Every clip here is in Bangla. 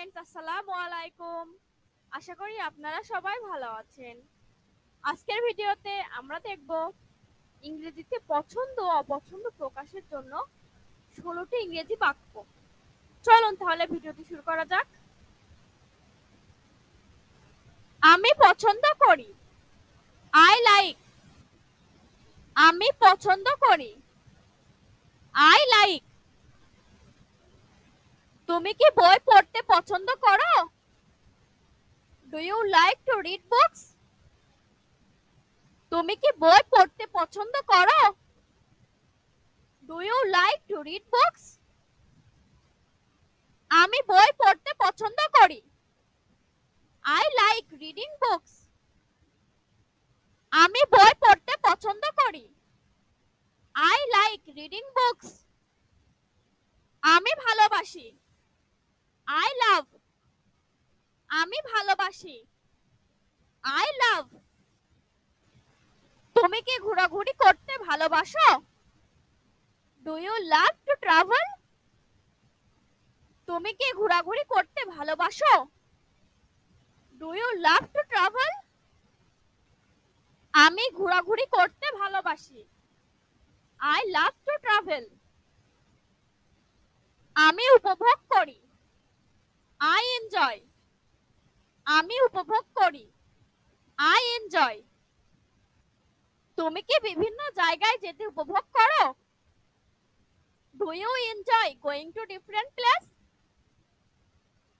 ফ্রেন্ডস, আসসালামু আলাইকুম। আশা করি আপনারা সবাই ভালো আছেন। আজকের ভিডিওতে আমরা দেখব ইংরেজিতে পছন্দ ও অপছন্দ প্রকাশের জন্য 16টি ইংরেজি বাক্য। চলুন তাহলে ভিডিওটি শুরু করা যাক। আমি পছন্দ করি, আই লাইক। আমি পছন্দ করি, আই লাইক। তুমি কি বই পড়তে পছন্দ করো? Do you like to read books? তুমি কি বই পড়তে পছন্দ করো? Do you like to read books? আমি বই পড়তে পছন্দ করি, আই লাইক রিডিং বুকস। আমি বই পড়তে পছন্দ করি, আই লাইক রিডিং বুকস। আমি ভালোবাসি, আই লাভ। আমি ভালোবাসি, আই লাভ। তুমি কি ঘোরাঘুরি করতে ভালোবাসো? Do you love to travel? তুমি কি ঘোরাঘুরি করতে ভালোবাসো? Do you love to travel? আমি ঘোরাঘুরি করতে ভালোবাসি, আই লাভ টু ট্রাভেল। আমি উপভোগ করি, আই এনজয়। আমি উপভোগ করি, আই এনজয়। তুমি কি বিভিন্ন জায়গায় যেতে উপভোগ করো? Do you enjoy going to different place?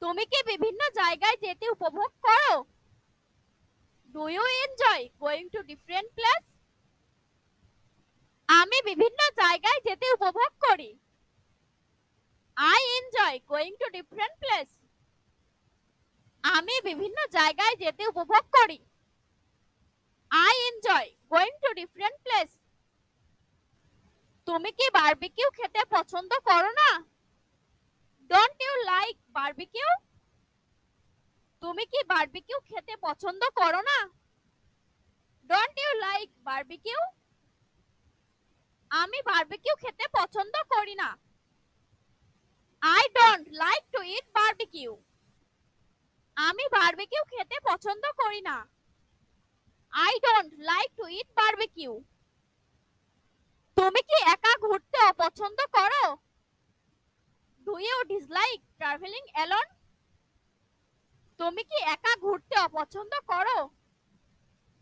তুমি কি বিভিন্ন জায়গায় যেতে উপভোগ করো? Do you enjoy going to different place? আমি বিভিন্ন জায়গায় যেতে উপভোগ করি, I enjoy going to different place. আমি বিভিন্ন জায়গায় যেতে উপভোগ করি, I enjoy going to different place. তুমি কি বারবিকিউ খেতে পছন্দ করো না? Don't you like barbecue? তুমি কি বারবিকিউ খেতে পছন্দ করো না? Don't you like barbecue? আমি বারবিকিউ খেতে পছন্দ করি না, I don't like to eat barbecue. আমি বারবিকিউ খেতে পছন্দ করি না, I don't like to eat barbecue. তুমি কি একা ঘুরতে অপছন্দ করো? Do you dislike travelling alone? তুমি কি একা ঘুরতে অপছন্দ করো?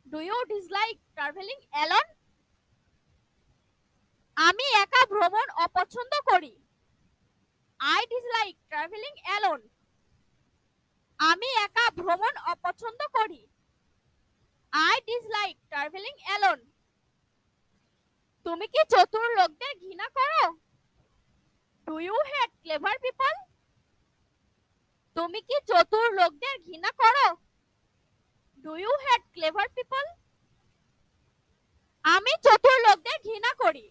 Do you dislike travelling alone? আমি একা ভ্রমণ অপছন্দ করি, আই ডিসলাইক ট্রাভেলিং অ্যালোন। আমি একা ভ্রমণ অপছন্দ করি, আই ডিসলাইক ট্রাভেলিং অ্যালোন। তুমি কি চতুর লোকদের ঘৃণা করো? Do you hate clever people? তুমি কি চতুর লোকদের ঘৃণা করো? Do you hate clever people? আমি চতুর লোকদের ঘৃণা করি,